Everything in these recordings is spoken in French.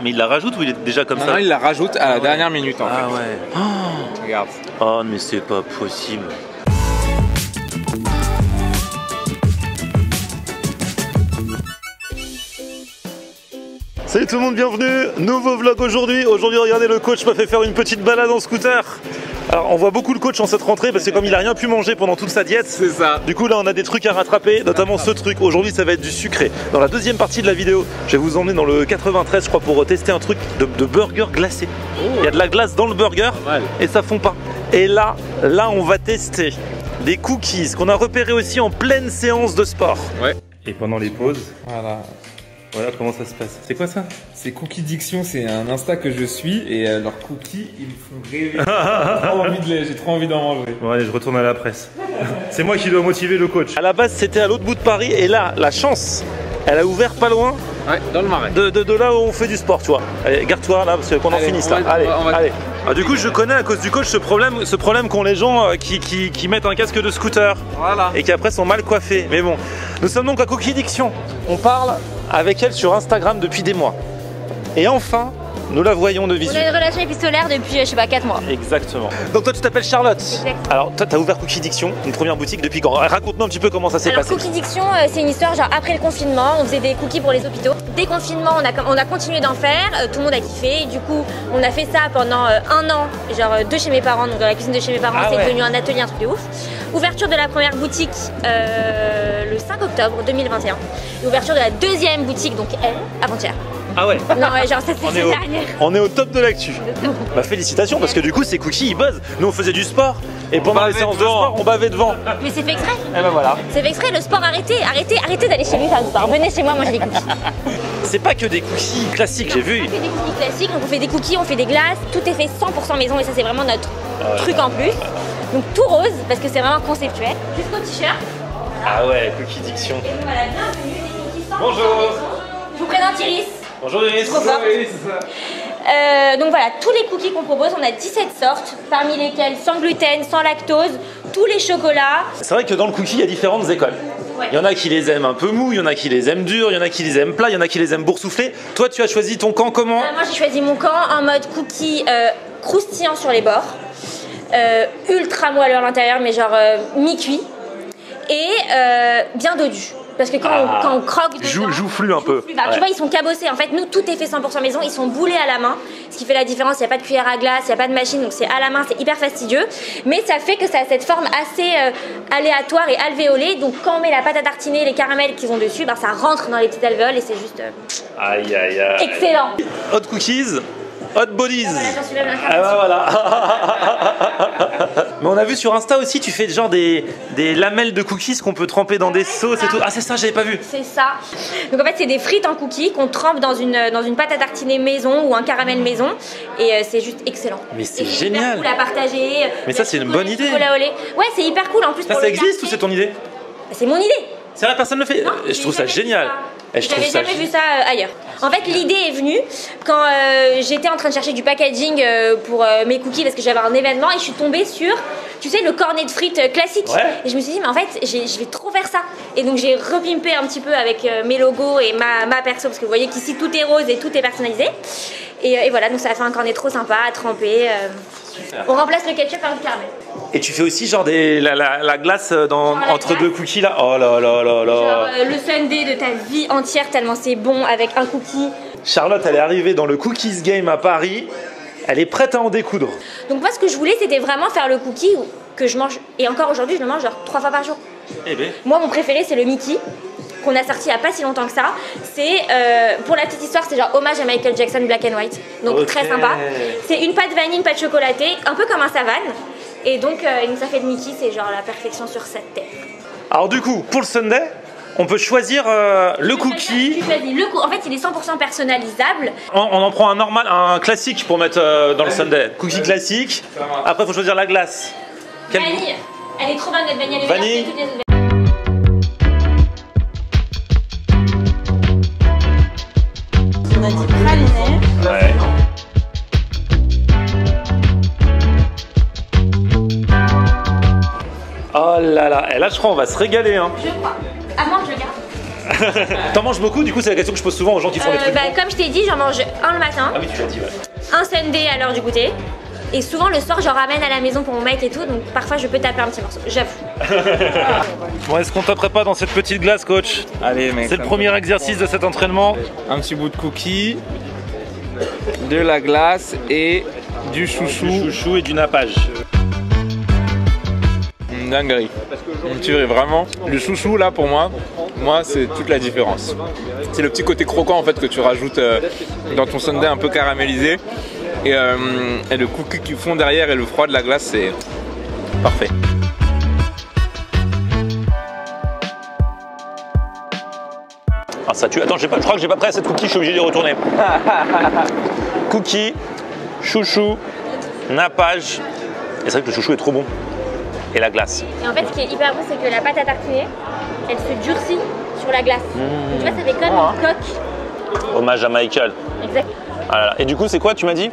Mais il la rajoute ou il est déjà comme ça? Non, il la rajoute à la dernière minute en fait. Ah ouais. Oh. Regarde. Oh mais c'est pas possible. Salut tout le monde, bienvenue, nouveau vlog aujourd'hui. Aujourd'hui regardez, le coach m'a fait faire une petite balade en scooter. Alors on voit beaucoup le coach en cette rentrée parce que comme il a rien pu manger pendant toute sa diète, c'est ça. Du coup là on a des trucs à rattraper, notamment ce truc. Aujourd'hui ça va être du sucré. Dans la deuxième partie de la vidéo, je vais vous emmener dans le 93 je crois pour tester un truc de burger glacé. Il y a de la glace dans le burger et ça fond pas. Et là on va tester des cookies qu'on a repérés aussi en pleine séance de sport. Ouais. Et pendant les pauses, voilà comment ça se passe. C'est quoi ça? C'est Cookie Diction, c'est un Insta que je suis et leurs cookies ils me font rêver. J'ai trop envie d'en manger. Bon allez, je retourne à la presse. C'est moi qui dois motiver le coach. À la base c'était à l'autre bout de Paris et là la chance, elle a ouvert pas loin. Ouais, dans le Marais. De là où on fait du sport, tu vois. Allez, garde-toi là parce qu'on en finisse là. Allez. Ah, du coup je connais à cause du coach ce problème qu'ont les gens qui mettent un casque de scooter et qui après sont mal coiffés. Mais bon, nous sommes donc à Cookie Diction. On parle avec elle sur Instagram depuis des mois. Et enfin, nous la voyons de visu. On a une relation épistolaire depuis, je sais pas, 4 mois. Exactement. Donc toi tu t'appelles Charlotte. Exactement. Alors toi t'as ouvert Cookie Diction, une première boutique depuis quand? Raconte-nous un petit peu comment ça s'est passé. Cookie Diction, c'est une histoire genre après le confinement, on faisait des cookies pour les hôpitaux. Déconfinement, on a continué d'en faire, tout le monde a kiffé. Et du coup, on a fait ça pendant 1 an, genre de chez mes parents, donc dans la cuisine de chez mes parents, c'est devenu un atelier, un truc de ouf. Ouverture de la première boutique le 5 octobre 2021. Et ouverture de la deuxième boutique, donc elle, avant-hier. Ah ouais. Non, ouais, genre cette dernière. On est au top de l'actu. Bah félicitations parce que du coup ces cookies ils buzzent. Nous on faisait du sport et pendant les séances de sport on bavait devant. Mais c'est fait exprès. Et ben voilà. C'est fait exprès, le sport arrêtez d'aller chez lui faire du sport. Venez chez moi, moi j'ai des cookies. C'est pas que des cookies classiques, j'ai vu. On fait des cookies classiques, donc on fait des cookies, on fait des glaces, tout est fait 100% maison et ça c'est vraiment notre truc en plus. Donc tout rose parce que c'est vraiment conceptuel. Jusqu'au t-shirt. Ah ouais, Cookie Diction. Et donc voilà, bienvenue, des cookies 100% Bonjour. maison. Je vous présente Iris. Bonjour Iris. Trop fort. Donc voilà, tous les cookies qu'on propose, on a 17 sortes, parmi lesquelles sans gluten, sans lactose, tous les chocolats. C'est vrai que dans le cookie il y a différentes écoles. Ouais. Il y en a qui les aiment un peu mou, il y en a qui les aiment durs, il y en a qui les aiment plats, il y en a qui les aiment boursouflés. Toi tu as choisi ton camp comment? Moi j'ai choisi mon camp en mode cookie croustillant sur les bords, ultra moelleux à l'intérieur mais genre mi-cuit et bien dodu. Parce que quand on croque dedans, joufflu un peu. Tu vois, ils sont cabossés. En fait, nous, tout est fait 100% maison. Ils sont boulés à la main. Ce qui fait la différence, il n'y a pas de cuillère à glace, il n'y a pas de machine. Donc, c'est à la main, c'est hyper fastidieux. Mais ça fait que ça a cette forme assez aléatoire et alvéolée. Donc, quand on met la pâte à tartiner, les caramels qu'ils ont dessus, ça rentre dans les petites alvéoles et c'est juste Aïe aïe aïe. excellent. Hot cookies, hot bodies. Ah bah voilà. Mais on a vu sur Insta aussi, tu fais genre des lamelles de cookies qu'on peut tremper dans des sauces et tout. Ah c'est ça, j'avais pas vu. C'est ça. Donc en fait c'est des frites en cookies qu'on trempe dans une pâte à tartiner maison ou un caramel maison et c'est juste excellent. Mais c'est génial. C'est hyper cool à partager. Mais ça c'est une bonne idée. Ouais c'est hyper cool en plus. Ça existe ou c'est ton idée? C'est mon idée. C'est vrai, personne ne le fait. Non, je trouve ça génial. J'avais jamais vu ça ailleurs. En fait, l'idée est venue quand j'étais en train de chercher du packaging pour mes cookies parce que j'avais un événement et je suis tombée sur, tu sais, le cornet de frites classique. Ouais. Et je me suis dit, mais en fait, je vais trop faire ça. Et donc, j'ai repimpé un petit peu avec mes logos et ma perso parce que vous voyez qu'ici, tout est rose et tout est personnalisé. Et voilà, donc ça a fait un cornet trop sympa à tremper. On remplace le ketchup par du caramel. Et tu fais aussi genre la glace entre deux cookies là. Oh là là là là. Genre le sundae de ta vie entière tellement c'est bon avec un cookie. Charlotte elle est arrivée dans le Cookies Game à Paris. Elle est prête à en découdre. Donc moi ce que je voulais c'était vraiment faire le cookie que je mange. Et encore aujourd'hui je le mange genre 3 fois par jour. Eh ben. Moi mon préféré c'est le Mickey qu'on a sorti il n'y a pas si longtemps que ça. C'est, pour la petite histoire, c'est genre hommage à Michael Jackson Black and White. Donc très sympa. C'est une pâte vanille, une pâte chocolatée, un peu comme un savane. Et donc ça fait de Mickey, c'est genre la perfection sur cette terre. Alors du coup, pour le sundae, on peut choisir le cookie. Tu choisis le en fait, il est 100% personnalisable. On en prend un normal, un classique pour mettre dans le sundae. Cookie classique. Après, il faut choisir la glace. Vanille. Elle est trop bonne notre vanille. Vanille. On a dit praliné. Ouais. Oh là là, et là je crois on va se régaler hein. Je crois. À moi je garde. T'en manges beaucoup, du coup c'est la question que je pose souvent aux gens qui font des trucs. Comme je t'ai dit, j'en mange un le matin, Ah oui, tu l'as dit, ouais. un sundae à l'heure du goûter. Et souvent le soir, j'en ramène à la maison pour mon mec et tout, donc parfois je peux taper un petit morceau, j'avoue. Bon, est-ce qu'on taperait pas dans cette petite glace, coach? Allez, mec. C'est le premier exercice de cet entraînement. Un petit bout de cookie, de la glace et du chouchou. Du chouchou et du nappage. Une dinguerie. Une tuerie, vraiment. Le chouchou, là, pour moi c'est toute la différence. C'est le petit côté croquant en fait que tu rajoutes dans ton sundae un peu caramélisé. Et le cookie qu'ils font derrière et le froid de la glace, c'est parfait. Ah ça tue. Attends, je crois que j'ai pas prêt à cette cookie, je suis obligé d'y retourner. Cookie, chouchou, nappage. Et c'est vrai que le chouchou est trop bon. Et la glace. Et en fait, ce qui est hyper bon, c'est que la pâte à tartiner, elle se durcit sur la glace. Donc, tu vois, ça fait comme une coque. Hommage à Michael. Exact. Ah là là. Et du coup, c'est quoi, tu m'as dit?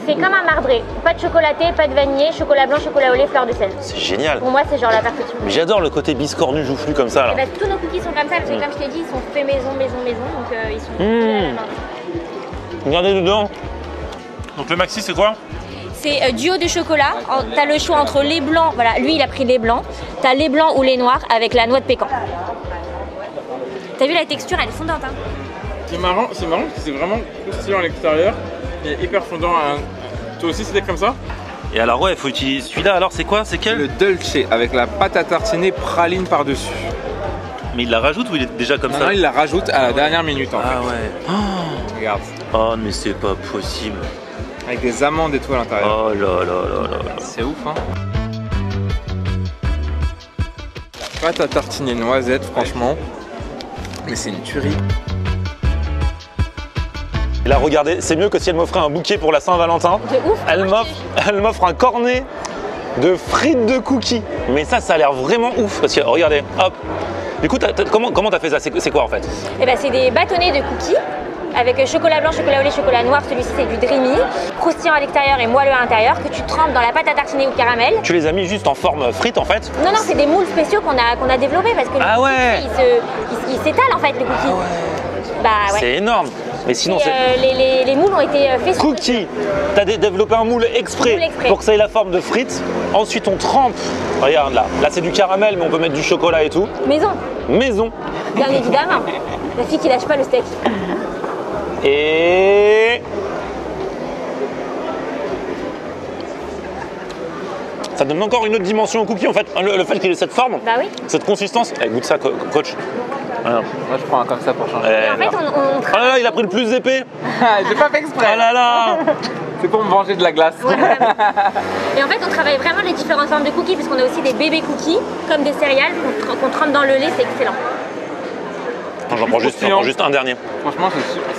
C'est comme un marbré. Pas de chocolaté, pas de vanillé, chocolat blanc, chocolat au lait, fleur de sel. C'est génial. Pour moi, c'est genre la perfection. Mais j'adore le côté biscornu, joufflu comme ça là. Et bah, tous nos cookies sont comme ça, parce que comme je t'ai dit, ils sont faits maison. Donc ils sont à la main. Regardez dedans. Donc le maxi, c'est quoi? C'est duo de chocolat. T'as le choix entre lait blanc, voilà, lui il a pris lait blanc. T'as lait blanc ou lait noir avec la noix de pécan. T'as vu la texture, elle est fondante. Hein. C'est marrant, parce que c'est vraiment croustillant à l'extérieur et hyper fondant. Toi aussi c'était comme ça? Et alors ouais, il faut utiliser celui-là. Alors c'est quoi? C'est quel? Le dolce avec la pâte à tartiner praline par-dessus. Mais il la rajoute ou il est déjà comme ça? Non, il la rajoute à la dernière minute en fait. Ah ouais. Oh, regarde. Oh mais c'est pas possible. Avec des amandes et tout à l'intérieur. Oh là là là là. C'est ouf hein. Pâte à tartiner noisette franchement. Mais c'est une tuerie. Et là regardez, c'est mieux que si elle m'offrait un bouquet pour la Saint-Valentin. De ouf. Elle m'offre un cornet de frites de cookies. Mais ça a l'air vraiment ouf. Parce que regardez, hop. Du coup, comment t'as fait ça? C'est quoi en fait? Eh ben, c'est des bâtonnets de cookies avec chocolat blanc, chocolat au lait, chocolat noir. Celui-ci c'est du dreamy, croustillant à l'extérieur et moelleux à l'intérieur, que tu trempes dans la pâte à tartiner ou caramel. Tu les as mis juste en forme frite en fait? Non, c'est des moules spéciaux qu'on a développés parce que ah ouais. ils s'étalent en fait les cookies. Ah ouais. Bah ouais. C'est énorme. Mais sinon, les moules ont été faits cookies. T'as développé un moule exprès pour que ça ait la forme de frites. Ensuite, on trempe. Regarde là. Là, c'est du caramel, mais on peut mettre du chocolat et tout. Maison. Maison. Bien évidemment. La fille qui lâche pas le steak. Et ça donne encore une autre dimension au cookie en fait. Le fait qu'il ait cette forme, bah oui. Cette consistance. Eh, goûte ça, coach. Moi je prends un comme ça pour changer. En fait, on oh là là, il a pris le plus épais. J'ai pas fait exprès. Oh là là. C'est pour me venger de la glace. Ouais, et en fait, on travaille vraiment les différentes formes de cookies, puisqu'on a aussi des bébés cookies, comme des céréales qu'on trempe dans le lait, c'est excellent. J'en prends juste un dernier. Franchement,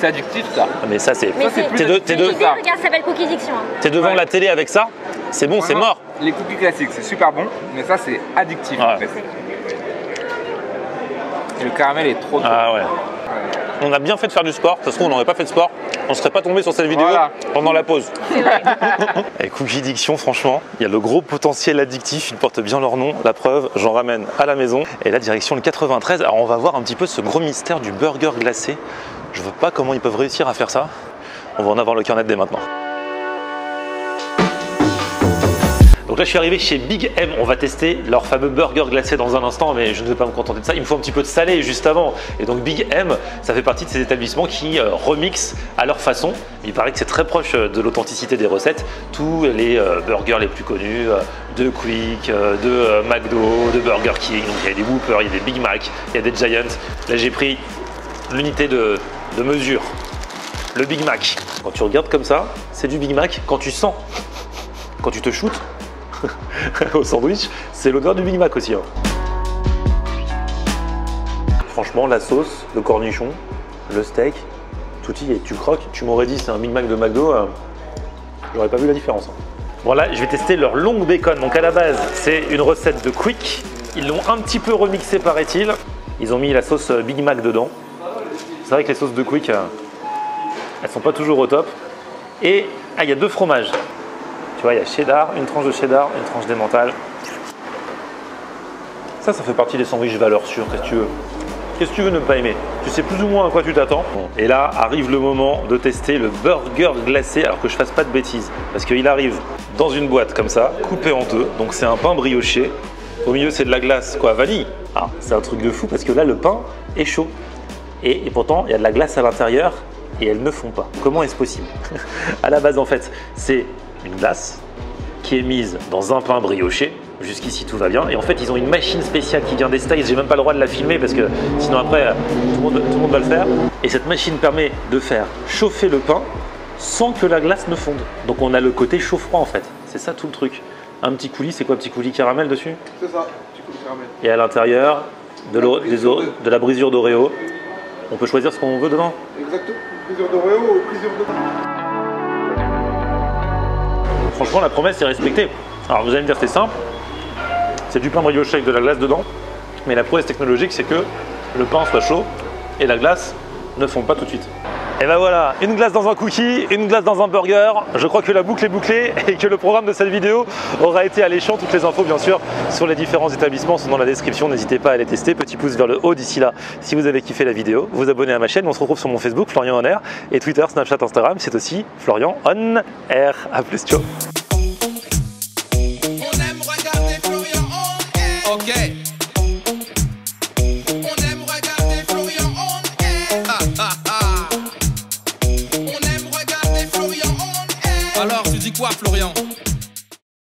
c'est addictif ça. Mais ça, c'est. T'es Regarde, ça s'appelle Cookie Diction. Hein. T'es devant la télé avec ça, c'est bon, c'est mort. Les cookies classiques, c'est super bon, mais ça, c'est addictif. Ouais. En fait. Et le caramel est trop. Ah ouais. On a bien fait de faire du sport. Ça se trouve, on n'aurait pas fait de sport. On ne serait pas tombé sur cette vidéo pendant la pause. Et Cookie Diction, franchement, il y a le gros potentiel addictif. Ils portent bien leur nom. La preuve, j'en ramène à la maison. Et là, direction le 93. Alors, on va voir un petit peu ce gros mystère du burger glacé. Je ne vois pas comment ils peuvent réussir à faire ça. On va en avoir le cœur net dès maintenant. Donc là, je suis arrivé chez Big M. On va tester leur fameux burger glacé dans un instant, mais je ne vais pas me contenter de ça. Il me faut un petit peu de salé juste avant. Et donc Big M, ça fait partie de ces établissements qui remixent à leur façon. Il paraît que c'est très proche de l'authenticité des recettes. Tous les burgers les plus connus, de Quick, de McDo, de Burger King. Donc il y a des Whopper, il y a des Big Mac, il y a des Giant. Là, j'ai pris l'unité de mesure, le Big Mac. Quand tu regardes comme ça, c'est du Big Mac. Quand tu sens, quand tu te shootes au sandwich, c'est l'odeur du Big Mac aussi. Hein. Franchement, la sauce, le cornichon, le steak, tout y est. Tu croques, tu m'aurais dit c'est un Big Mac de McDo, j'aurais pas vu la différence. Hein. Bon là, je vais tester leur long bacon. Donc à la base, c'est une recette de Quick. Ils l'ont un petit peu remixé, paraît-il. Ils ont mis la sauce Big Mac dedans. C'est vrai que les sauces de Quick, elles sont pas toujours au top. Et il y a deux fromages. Tu vois, il y a cheddar, une tranche de cheddar, une tranche d'emmental. Ça fait partie des sandwichs valeurs sûres, qu'est-ce que tu veux. Qu'est-ce que tu veux ne pas aimer? Tu sais plus ou moins à quoi tu t'attends. Bon, et là arrive le moment de tester le burger glacé, alors que je fasse pas de bêtises. Parce qu'il arrive dans une boîte comme ça, coupé en deux. Donc c'est un pain brioché. Au milieu c'est de la glace, quoi, vanille. Ah, c'est un truc de fou parce que là le pain est chaud. Et pourtant il y a de la glace à l'intérieur et elles ne font pas. Comment est-ce possible? À la base en fait c'est une glace qui est mise dans un pain brioché. Jusqu'ici tout va bien et en fait ils ont une machine spéciale qui vient des States, j'ai même pas le droit de la filmer parce que sinon après tout le monde va le faire, et cette machine permet de faire chauffer le pain sans que la glace ne fonde. Donc on a le côté chaud-froid en fait, c'est ça tout le truc. Un petit coulis, c'est quoi, petit coulis caramel dessus? C'est ça, petit coulis caramel. Et à l'intérieur de la brisure d'Oreo, on peut choisir ce qu'on veut dedans. Exactement, brisure d'Oreo ou brisure de... Franchement la promesse est respectée. Alors vous allez me dire c'est simple, c'est du pain brioché avec de la glace dedans, mais la prouesse technologique c'est que le pain soit chaud et la glace ne fond pas tout de suite. Et ben voilà, une glace dans un cookie, une glace dans un burger. Je crois que la boucle est bouclée et que le programme de cette vidéo aura été alléchant. Toutes les infos bien sûr sur les différents établissements sont dans la description, n'hésitez pas à les tester. Petit pouce vers le haut d'ici là si vous avez kiffé la vidéo, vous abonnez à ma chaîne. On se retrouve sur mon Facebook Florian On Air et Twitter, Snapchat, Instagram, c'est aussi Florian On Air. A plus, ciao.